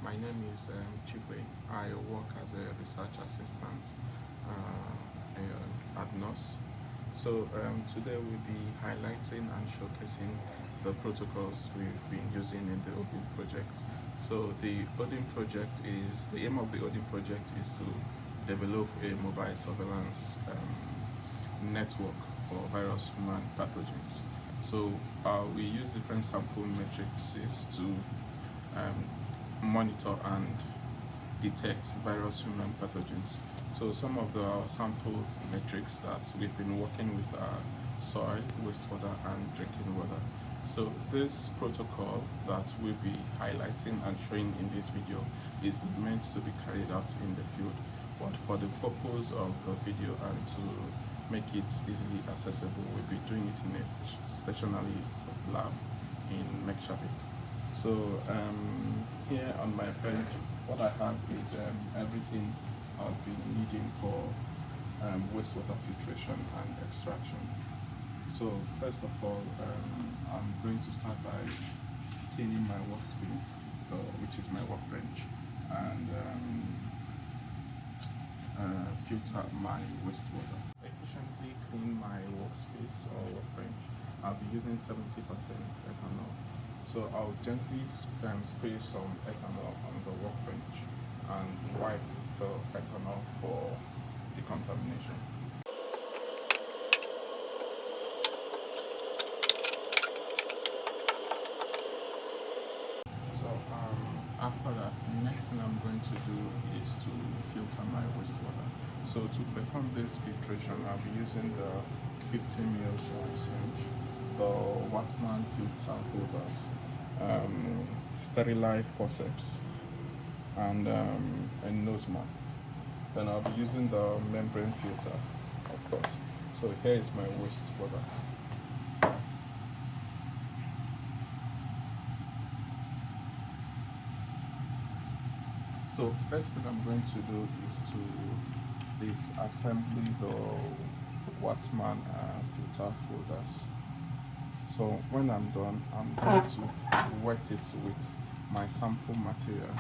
My name is Chigwe. I work as a research assistant at NOS. So today we'll be highlighting and showcasing the protocols we've been using in the ODIN project. So the ODIN project the aim of the ODIN project is to develop a mobile surveillance network for virus human pathogens. So we use different sample matrices to monitor and detect virus human pathogens. So some of the sample metrics that we've been working with are soil, wastewater, and drinking water. So this protocol that we'll be highlighting and showing in this video is meant to be carried out in the field, but for the purpose of the video and to make it easily accessible, we'll be doing it in a stationary lab in Mekshafik. So here on my bench, what I have is everything I've been needing for wastewater filtration and extraction. So first of all, I'm going to start by cleaning my workspace, which is my workbench, and filter my wastewater. Efficiently clean my workspace or workbench, I'll be using 70% ethanol. So I'll gently spray some ethanol on the workbench and wipe the ethanol for decontamination. So after that, the next thing I'm going to do is to filter my wastewater. So to perform this filtration, I'll be using the 50 ml syringe, the Wattman filter holders, sterilized forceps, and a nose mat. Then I'll be using the membrane filter, of course. So here is my wastewater. So first thing I'm going to do is to disassembly the Wattman filter holders. So when I'm done, I'm going to wet it with my sample material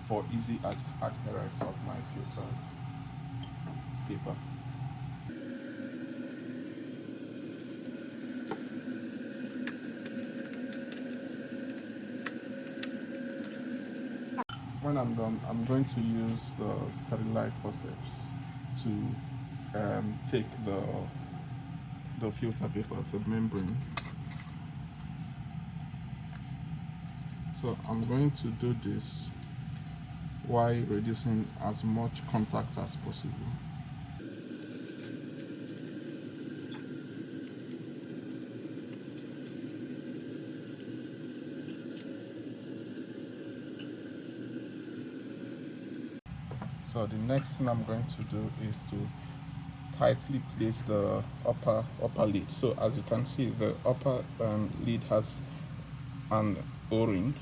for easy adherence of my filter paper. When I'm done, I'm going to use the sterilized forceps to take the filter paper, the membrane. So I'm going to do this while reducing as much contact as possible. So the next thing I'm going to do is to tightly place the upper lid. So as you can see, the upper lid has an O-ring,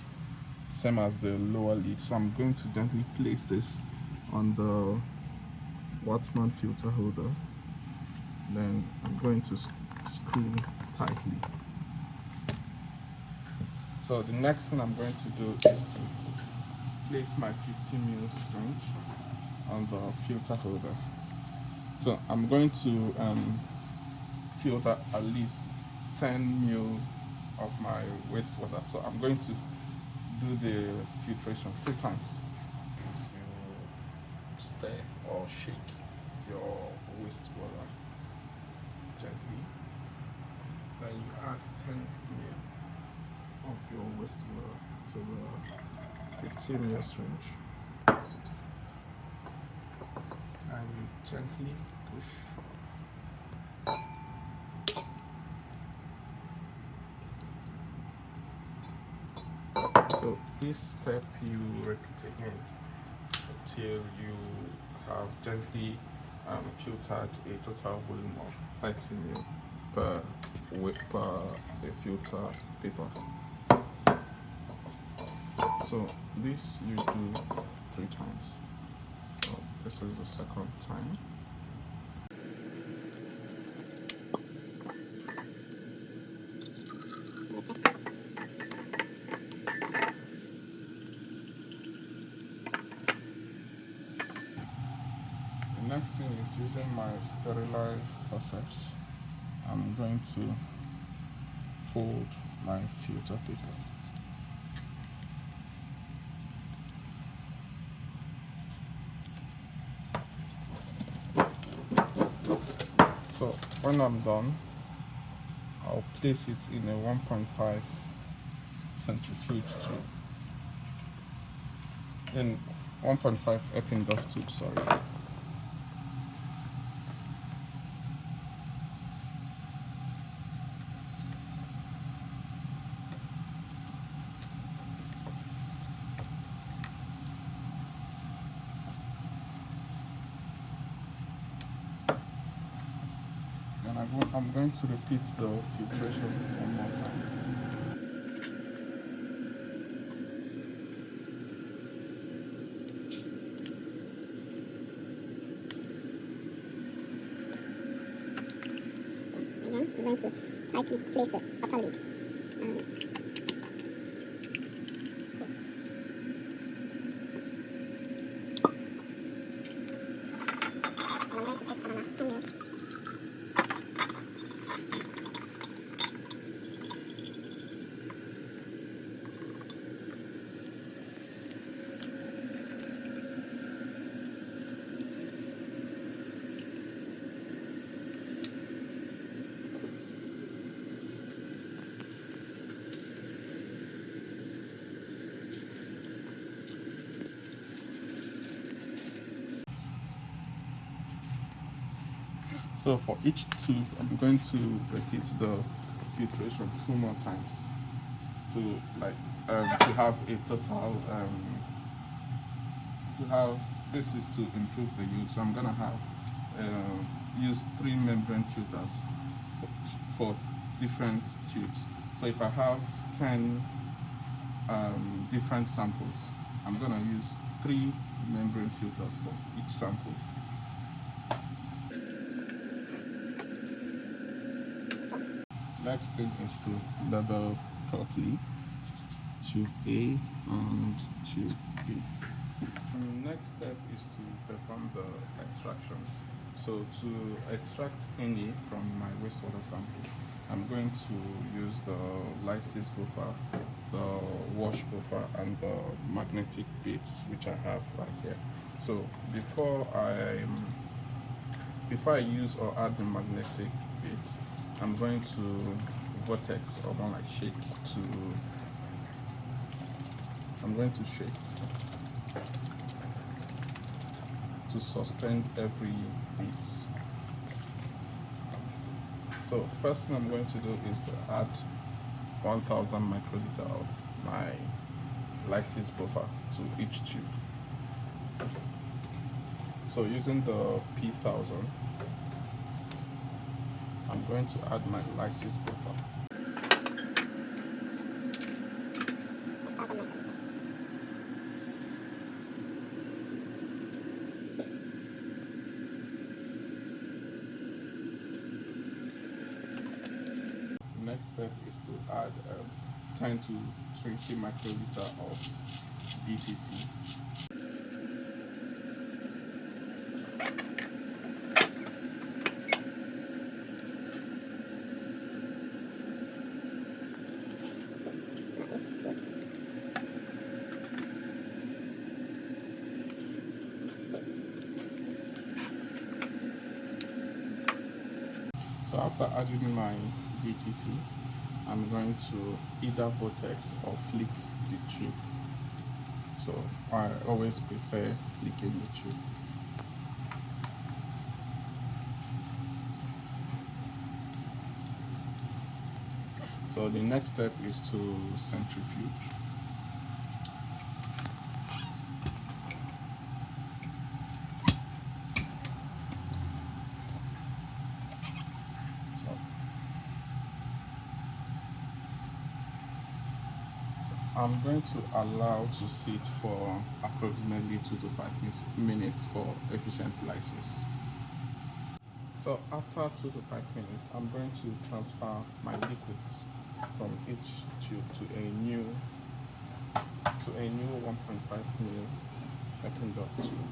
same as the lower lid. So I'm going to gently place this on the Wattman filter holder. Then I'm going to screw tightly. So the next thing I'm going to do is to place my 50 ml syringe on the filter holder. So I'm going to filter at least 10 ml of my wastewater. So I'm going to do the filtration 3 times. You stir or shake your wastewater gently. Then you add 10 ml of your wastewater to the 15 ml syringe. And you gently push. So this step you repeat again until you have gently filtered a total volume of 30 ml per filter paper. So this you do 3 times. So this is the second time. Using my sterilized forceps, I'm going to fold my filter paper. So when I'm done, I'll place it in a 1.5 centrifuge tube. In 1.5 Eppendorf tube, sorry. And I'm going to repeat the filtration one more time. I'm going to tightly place the upper lid and I'm going to take another 10 minutes. So for each tube, I'm going to repeat the filtration 2 more times to to have a total this is to improve the yield. So I'm gonna have use 3 membrane filters for different tubes. So if I have 10 different samples, I'm gonna use 3 membrane filters for each sample. Next thing is to level properly tube A and tube B. Next step is to perform the extraction. So to extract any from my wastewater sample, I'm going to use the lysis buffer, the wash buffer, and the magnetic bits which I have right here. So before I use or add the magnetic bits, I'm going to vortex, or more like shake, I'm going to shake to suspend every bit. So first thing I'm going to do is to add 1000 microliter of my lysis buffer to each tube. So using the P1000, I'm going to add my lysis buffer. Next step is to add 10 to 20 microliter of DTT. So after adding my DTT, I'm going to either vortex or flick the tube. So I always prefer flicking the tube. So the next step is to centrifuge. I'm going to allow to sit for approximately 2 to 5 minutes for efficient lysis. So after 2 to 5 minutes, I'm going to transfer my liquids from each tube to a new 1.5 ml Eppendorf tube.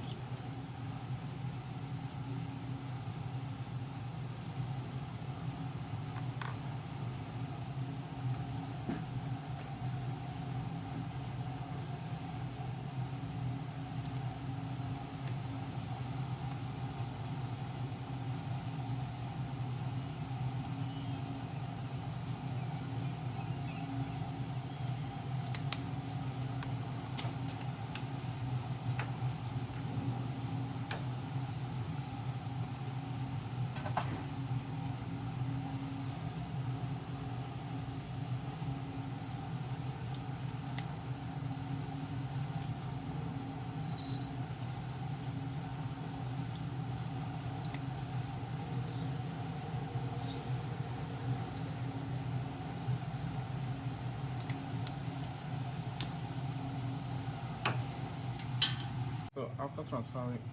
after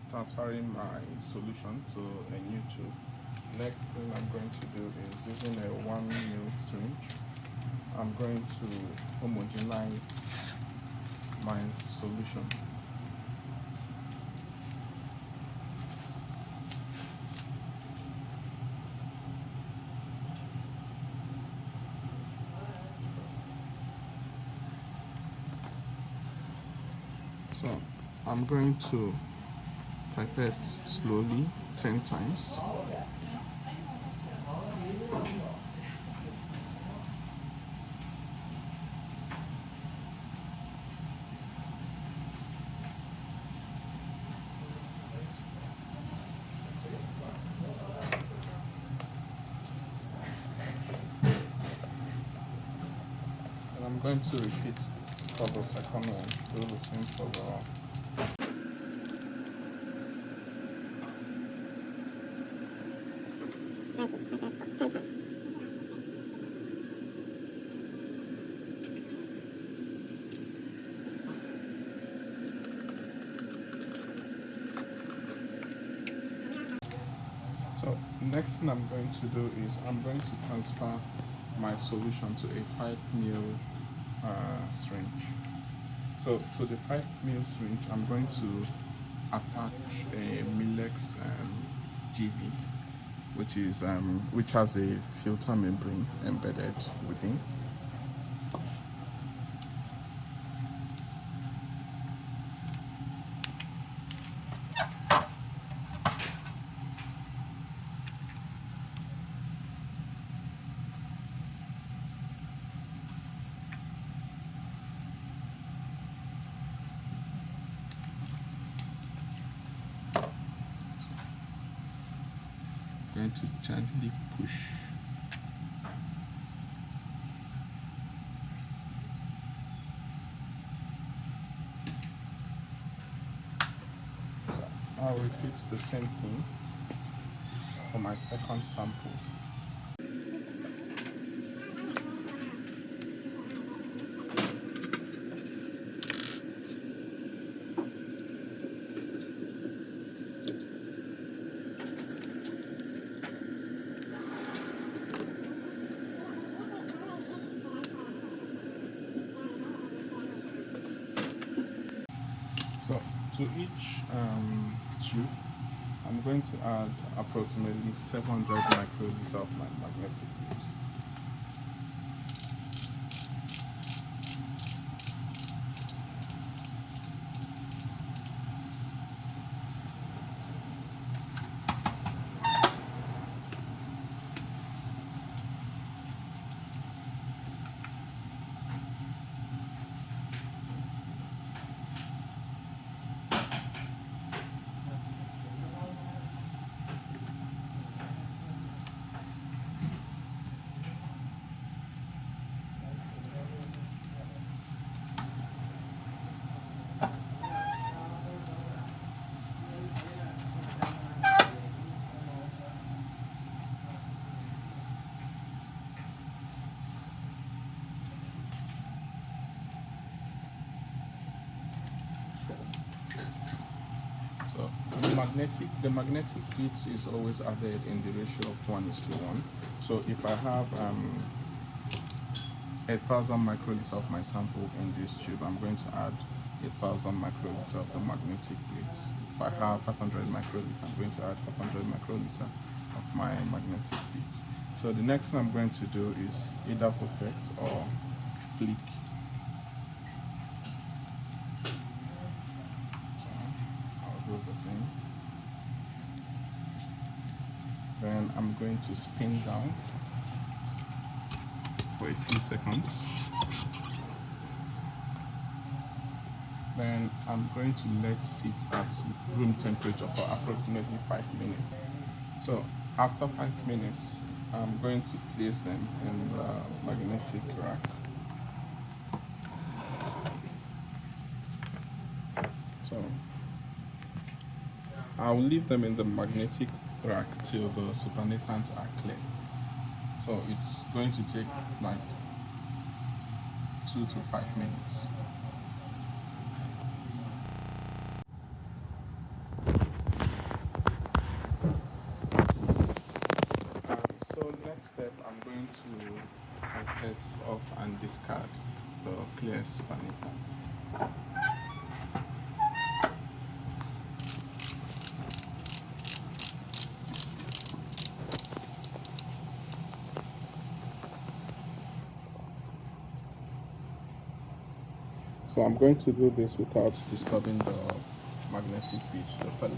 transferring my solution to a new tube, next thing I'm going to do is using a 1 ml syringe. I'm going to homogenize my solution. So I'm going to pipette slowly 10 times. And I'm going to repeat for the second one, do the same for the That's 10 times. So next thing I'm going to do is I'm going to transfer my solution to a 5 ml syringe. So to the 5 ml syringe, I'm going to attach a Milex GV, which has a filter membrane embedded within. Going to gently push. So I'll repeat the same thing for my second sample. So to each tube, I'm going to add approximately 700 microliters of my magnetic bead. So the magnetic bit is always added in the ratio of 1:1. So if I have 1,000 microliters of my sample in this tube, I'm going to add 1,000 microliters of the magnetic bit. If I have 500 microliters, I'm going to add 500 microliters of my magnetic bit. So the next thing I'm going to do is either vortex or flick. So I'll do the same. Then I'm going to spin down for a few seconds. Then I'm going to let sit at room temperature for approximately 5 minutes. So after 5 minutes, I'm going to place them in the magnetic rack. So I'll leave them in the magnetic rack till the supernatants are clear. So it's going to take like 2 to 5 minutes. So next step, I'm going to pipette off and discard the clear supernatant. So I'm going to do this without disturbing the magnetic bits, the pellet.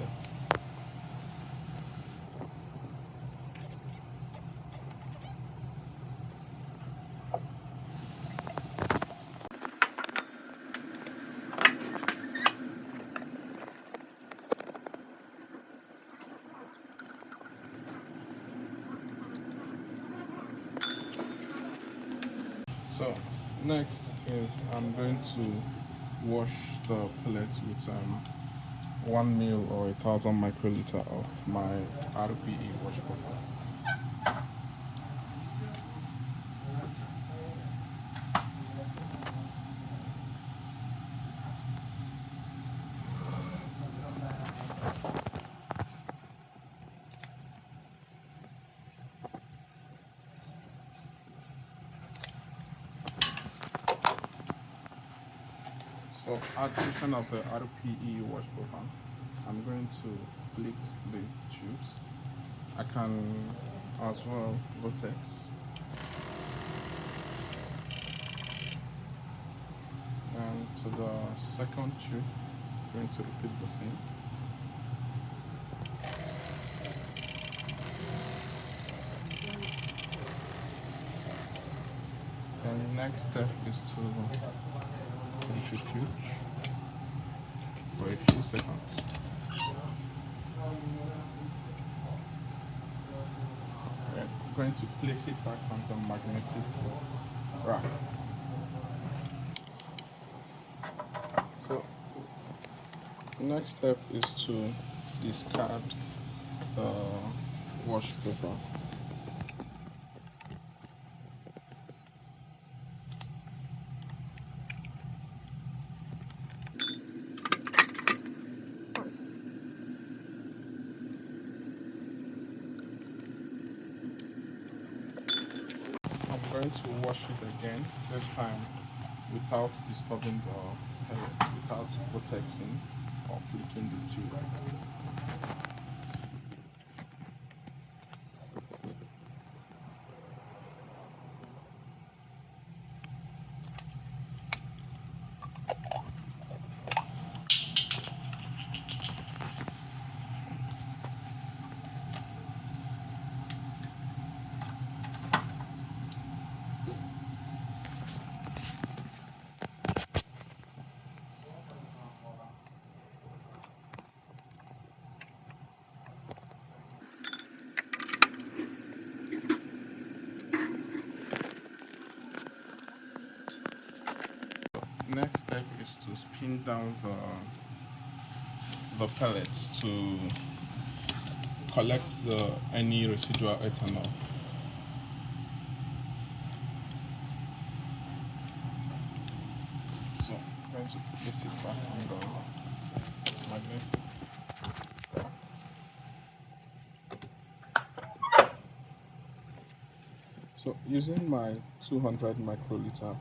So next is I'm going to wash the pellets with 1 ml or 1,000 microliter of my RPE wash buffer. So addition of the RPE wash buffer, I'm going to flick the tubes. I can as well vortex. And to the second tube, I'm going to repeat the same. Then next step is to centrifuge for a few seconds. We're going to place it back on the magnetic rack. So next step is to discard the wash buffer. I'm going to wash it again, this time without disturbing the pellets, without vortexing or flicking the tube. Next step is to spin down the pellets to collect any residual ethanol. So I'm going to place it back on the magnetic. So using my 200 microliter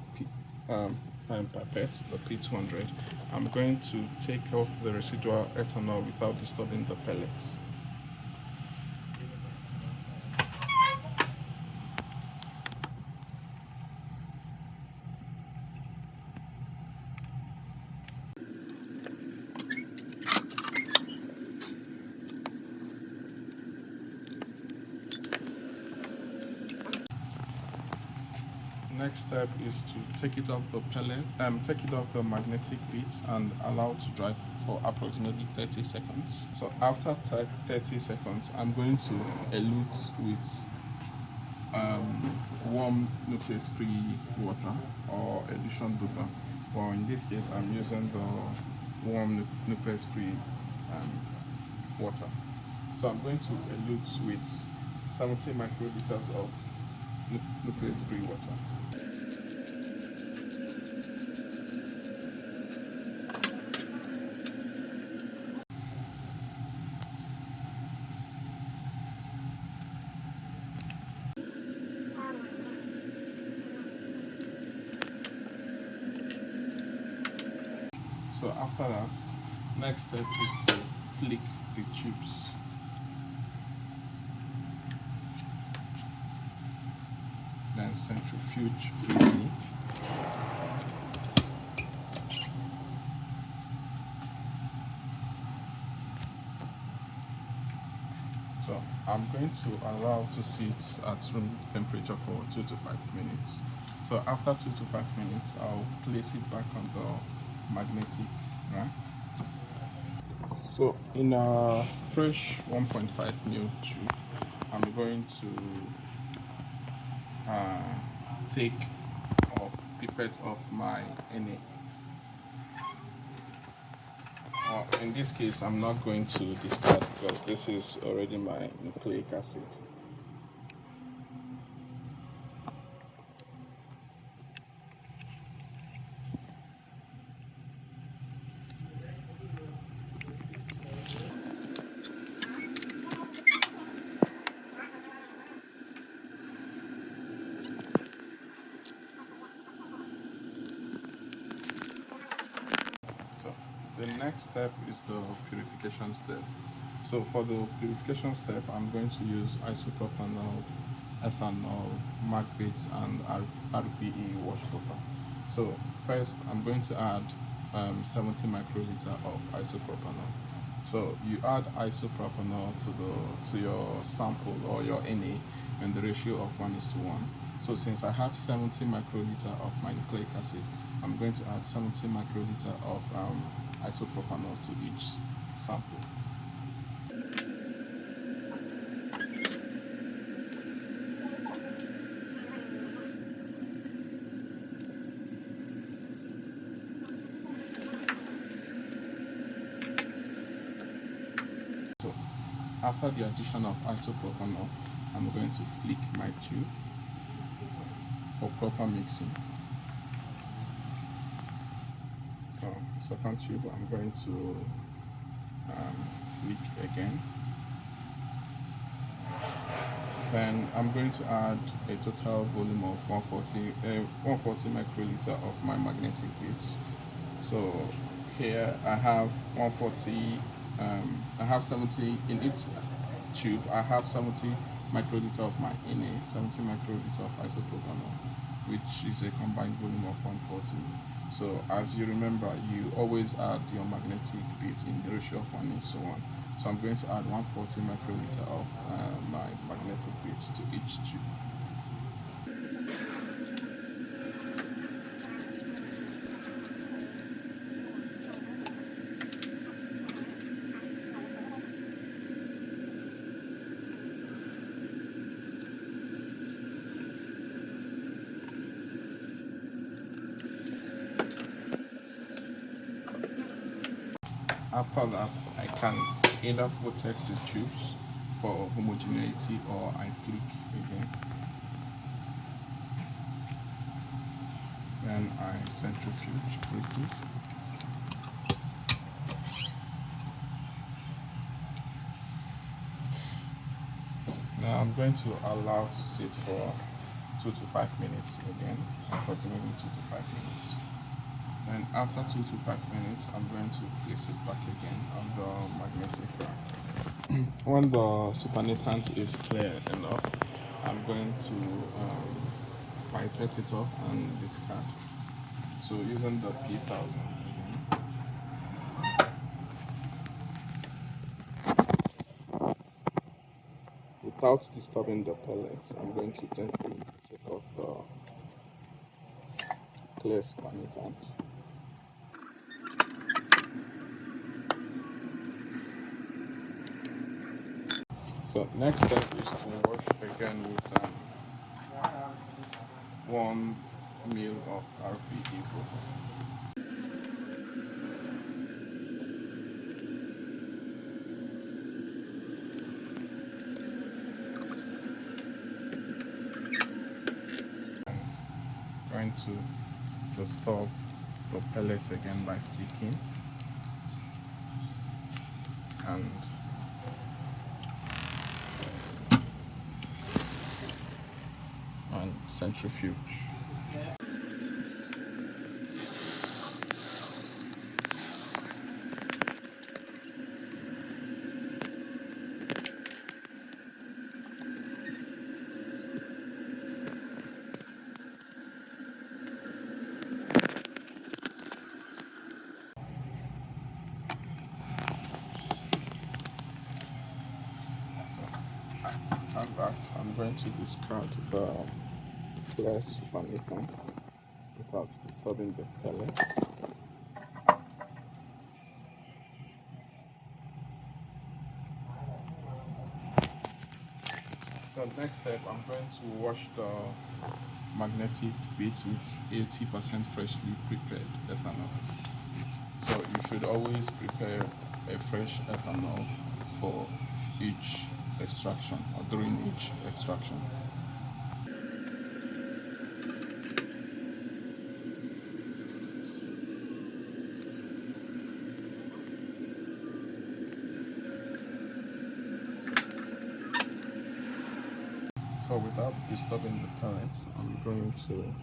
pipette, the P200, I'm going to take off the residual ethanol without disturbing the pellets. Next step is to take it off the pellet, take it off the magnetic bits and allow to dry for approximately 30 seconds. So after 30 seconds, I'm going to elute with warm nucleus-free water or elution buffer. Well, in this case, I'm using the warm nucleus-free water. So I'm going to elute with 70 microliters of nucleus-free water. So after that, next step is to flick the tubes. Then centrifuge briefly. So I'm going to allow to sit at room temperature for 2 to 5 minutes. So after 2 to 5 minutes, I'll place it back on the magnetic rack. So in a fresh 1.5 ml tube, I'm going to take or pipette of my NA. In this case, I'm not going to discard because this is already my nucleic acid. So the next step is the purification step. So for the purification step, I'm going to use isopropanol, ethanol, MAC-Bates, and RPE wash buffer. So first, I'm going to add 70 microliter of isopropanol. So you add isopropanol to your sample or your NA in the ratio of 1:1. So since I have 70 microliter of my nucleic acid, I'm going to add 70 microliter of isopropanol to each sample. So after the addition of isopropanol, I'm going to flick my tube for proper mixing. So second tube, I'm going to flick again. Then I'm going to add a total volume of 140 microliter of my magnetic beads. So here I have 140. I have 70 in each tube. I have 70 microliter of my NA, 70 microliter of isopropanol, which is a combined volume of 140. So as you remember, you always add your magnetic beads in the ratio of 1:1. So I'm going to add 140 microliter of my magnetic beads to each tube. After that, I can either vortex the tubes for homogeneity or I flick again. Then I centrifuge briefly. Now I'm going to allow to sit for 2 to 5 minutes again, approximately 2 to 5 minutes. Then after 2 to 5 minutes, I'm going to place it back again on the magnetic rack. When the supernatant is clear enough, I'm going to pipette it off and discard. So using the P1000 again. Without disturbing the pellets, I'm going to gently take off the clear supernatant. So next step is to wash again with 1 ml of RPE buffer. I'm going to disturb the pellets again by flicking and centrifuge. Next, I'm going to discard the clear supernatant without disturbing the pellet. So next step, I'm going to wash the magnetic bits with 80% freshly prepared ethanol. So you should always prepare a fresh ethanol for each extraction or during each extraction. So without disturbing the pellets, I'm going to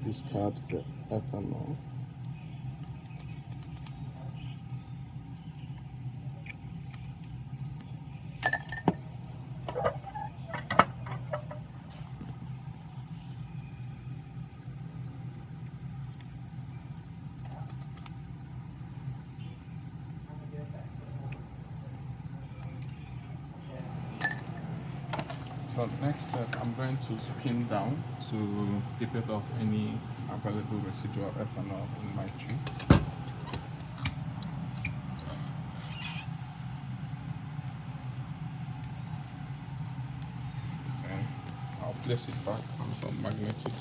discard the ethanol. So next step, I'm going to spin down to pipette off any available residual ethanol in my tube. And I'll place it back on the magnetic.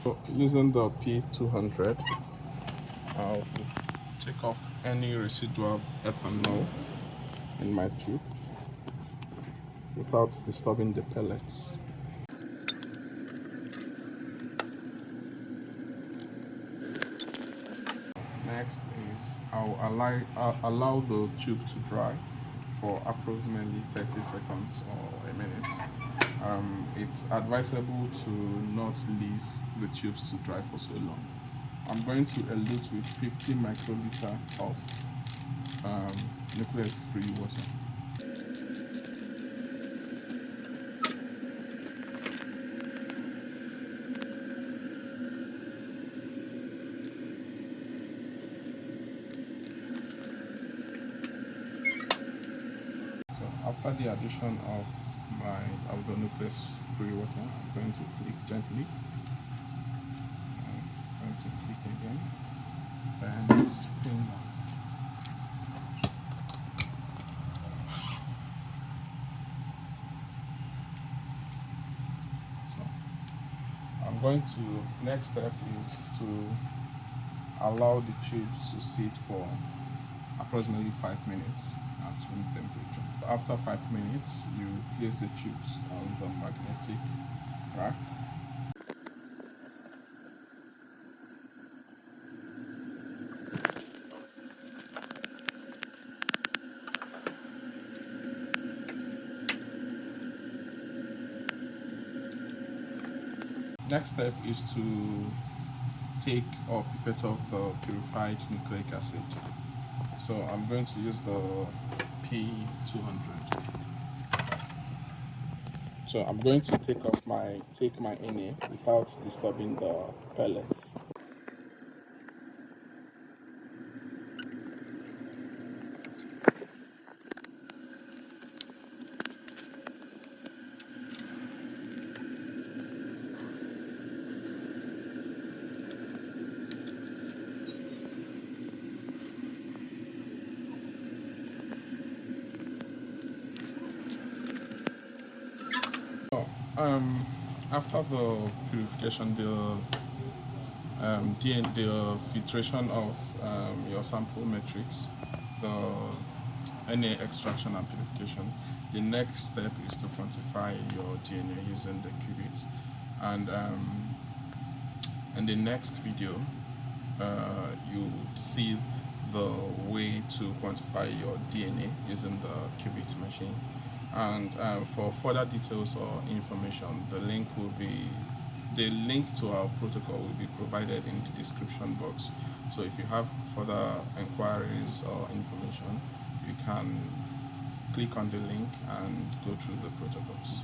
So using the P200, I'll take off any residual ethanol in my tube without disturbing the pellets. Next is I'll allow the tube to dry for approximately 30 seconds or a minute. It's advisable to not leave the tubes to dry for so long. I'm going to elute with 50 microliter of nucleus-free water. After the addition of the nucleus-free water, I'm going to flick gently. I'm going to flick again, then spin down. So I'm going to, next step is to allow the tubes to sit for approximately 5 minutes at room temperature. After 5 minutes, you place the tubes on the magnetic rack. Next step is to take or pipette off the purified nucleic acid. So I'm going to use the P200. So I'm going to take my NA without disturbing the pellets. After the purification, the filtration of your sample matrix, the NA extraction and purification, the next step is to quantify your DNA using the qubits. And in the next video, you see the way to quantify your DNA using the qubit machine. And for further details or information, the link to our protocol will be provided in the description box. So if you have further inquiries or information, you can click on the link and go through the protocols.